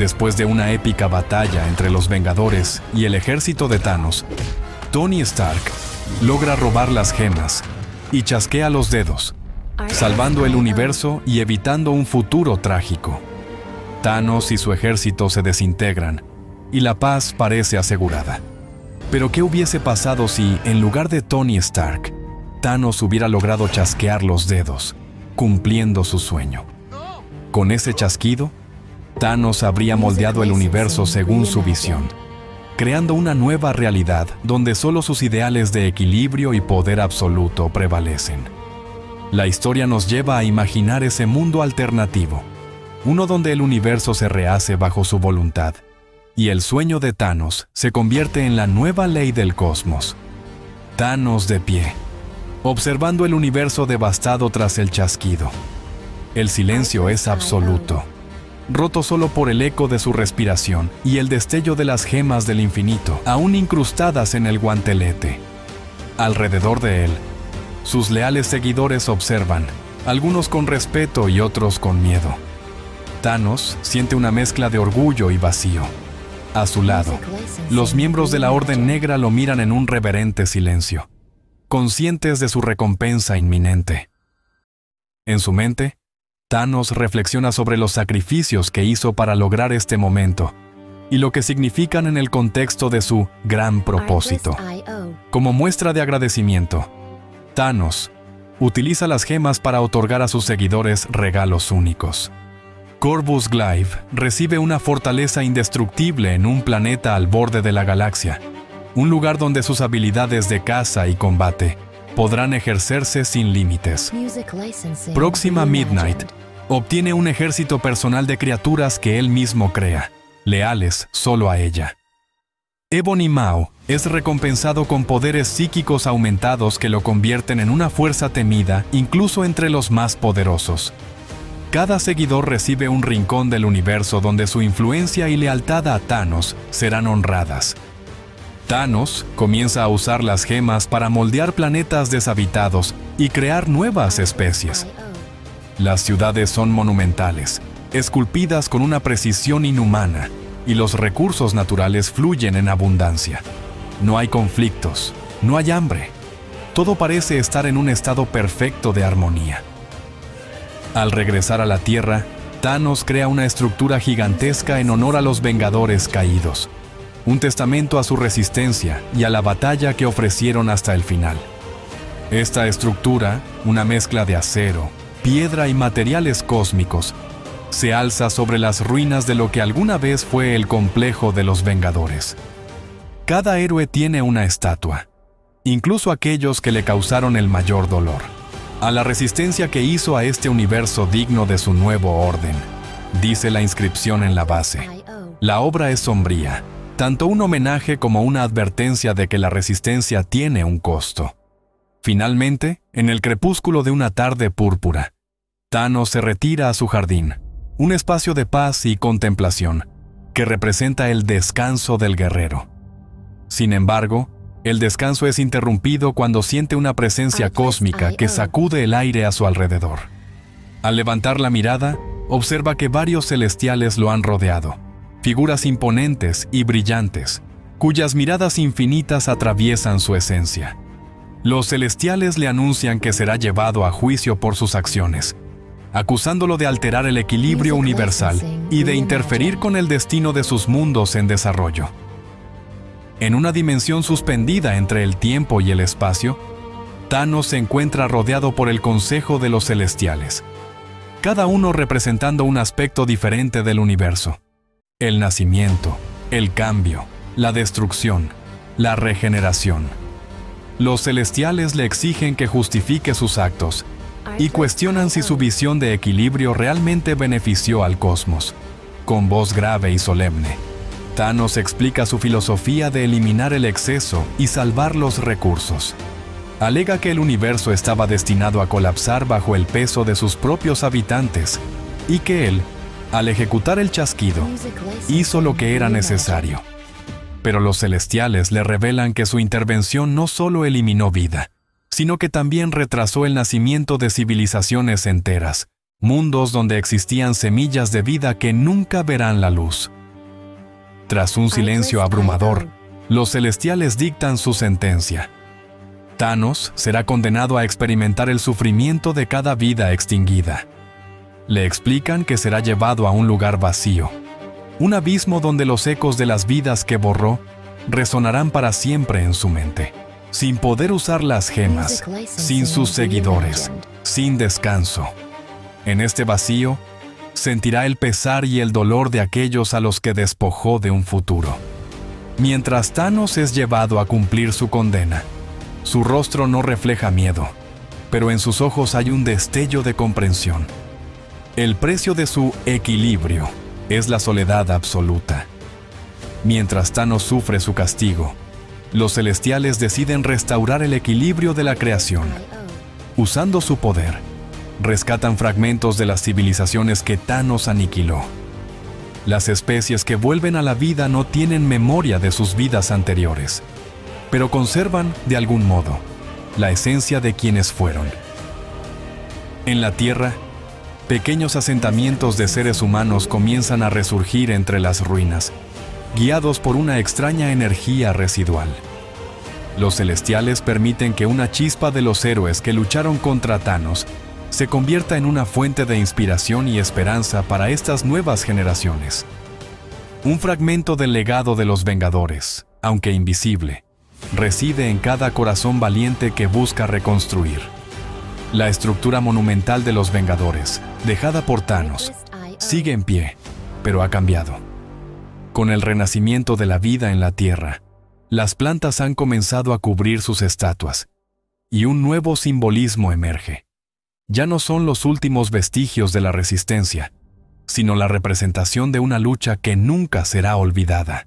Después de una épica batalla entre los Vengadores y el ejército de Thanos, Tony Stark logra robar las gemas y chasquea los dedos, salvando el universo y evitando un futuro trágico. Thanos y su ejército se desintegran y la paz parece asegurada. Pero ¿qué hubiese pasado si, en lugar de Tony Stark, Thanos hubiera logrado chasquear los dedos, cumpliendo su sueño? Con ese chasquido, Thanos habría moldeado el universo según su visión, creando una nueva realidad donde solo sus ideales de equilibrio y poder absoluto prevalecen. La historia nos lleva a imaginar ese mundo alternativo, uno donde el universo se rehace bajo su voluntad, y el sueño de Thanos se convierte en la nueva ley del cosmos. Thanos de pie, observando el universo devastado tras el chasquido. El silencio es absoluto, roto solo por el eco de su respiración y el destello de las gemas del infinito, aún incrustadas en el guantelete. Alrededor de él, sus leales seguidores observan, algunos con respeto y otros con miedo. Thanos siente una mezcla de orgullo y vacío. A su lado, los miembros de la Orden Negra lo miran en un reverente silencio, conscientes de su recompensa inminente. En su mente, Thanos reflexiona sobre los sacrificios que hizo para lograr este momento y lo que significan en el contexto de su gran propósito. Como muestra de agradecimiento, Thanos utiliza las gemas para otorgar a sus seguidores regalos únicos. Corvus Glaive recibe una fortaleza indestructible en un planeta al borde de la galaxia, un lugar donde sus habilidades de caza y combate podrán ejercerse sin límites. Proxima Midnight obtiene un ejército personal de criaturas que él mismo crea, leales solo a ella. Ebony Maw es recompensado con poderes psíquicos aumentados que lo convierten en una fuerza temida incluso entre los más poderosos. Cada seguidor recibe un rincón del universo donde su influencia y lealtad a Thanos serán honradas. Thanos comienza a usar las gemas para moldear planetas deshabitados y crear nuevas especies. Las ciudades son monumentales, esculpidas con una precisión inhumana, y los recursos naturales fluyen en abundancia. No hay conflictos, no hay hambre. Todo parece estar en un estado perfecto de armonía. Al regresar a la Tierra, Thanos crea una estructura gigantesca en honor a los Vengadores caídos, un testamento a su resistencia y a la batalla que ofrecieron hasta el final. Esta estructura, una mezcla de acero, piedra y materiales cósmicos, se alza sobre las ruinas de lo que alguna vez fue el complejo de los Vengadores. Cada héroe tiene una estatua, incluso aquellos que le causaron el mayor dolor, a la resistencia que hizo a este universo digno de su nuevo orden, dice la inscripción en la base. La obra es sombría, tanto un homenaje como una advertencia de que la resistencia tiene un costo. Finalmente, en el crepúsculo de una tarde púrpura, Thanos se retira a su jardín, un espacio de paz y contemplación, que representa el descanso del guerrero. Sin embargo, el descanso es interrumpido cuando siente una presencia cósmica que sacude el aire a su alrededor. Al levantar la mirada, observa que varios celestiales lo han rodeado, figuras imponentes y brillantes, cuyas miradas infinitas atraviesan su esencia. Los celestiales le anuncian que será llevado a juicio por sus acciones, acusándolo de alterar el equilibrio universal y de interferir con el destino de sus mundos en desarrollo. En una dimensión suspendida entre el tiempo y el espacio, Thanos se encuentra rodeado por el Consejo de los Celestiales, cada uno representando un aspecto diferente del universo: el nacimiento, el cambio, la destrucción, la regeneración. Los celestiales le exigen que justifique sus actos y cuestionan si su visión de equilibrio realmente benefició al cosmos. Con voz grave y solemne, Thanos explica su filosofía de eliminar el exceso y salvar los recursos. Alega que el universo estaba destinado a colapsar bajo el peso de sus propios habitantes y que él, al ejecutar el chasquido, hizo lo que era necesario. Pero los celestiales le revelan que su intervención no solo eliminó vida, sino que también retrasó el nacimiento de civilizaciones enteras, mundos donde existían semillas de vida que nunca verán la luz. Tras un silencio abrumador, los celestiales dictan su sentencia. Thanos será condenado a experimentar el sufrimiento de cada vida extinguida. Le explican que será llevado a un lugar vacío, un abismo donde los ecos de las vidas que borró resonarán para siempre en su mente, sin poder usar las gemas, sin sus seguidores, sin descanso. En este vacío, sentirá el pesar y el dolor de aquellos a los que despojó de un futuro. Mientras Thanos es llevado a cumplir su condena, su rostro no refleja miedo, pero en sus ojos hay un destello de comprensión. El precio de su equilibrio es la soledad absoluta. Mientras Thanos sufre su castigo, los celestiales deciden restaurar el equilibrio de la creación. Usando su poder, rescatan fragmentos de las civilizaciones que Thanos aniquiló. Las especies que vuelven a la vida no tienen memoria de sus vidas anteriores, pero conservan, de algún modo, la esencia de quienes fueron. En la Tierra, pequeños asentamientos de seres humanos comienzan a resurgir entre las ruinas, guiados por una extraña energía residual. Los celestiales permiten que una chispa de los héroes que lucharon contra Thanos se convierta en una fuente de inspiración y esperanza para estas nuevas generaciones. Un fragmento del legado de los Vengadores, aunque invisible, reside en cada corazón valiente que busca reconstruir. La estructura monumental de los Vengadores, dejada por Thanos, sigue en pie, pero ha cambiado. Con el renacimiento de la vida en la Tierra, las plantas han comenzado a cubrir sus estatuas, y un nuevo simbolismo emerge. Ya no son los últimos vestigios de la resistencia, sino la representación de una lucha que nunca será olvidada.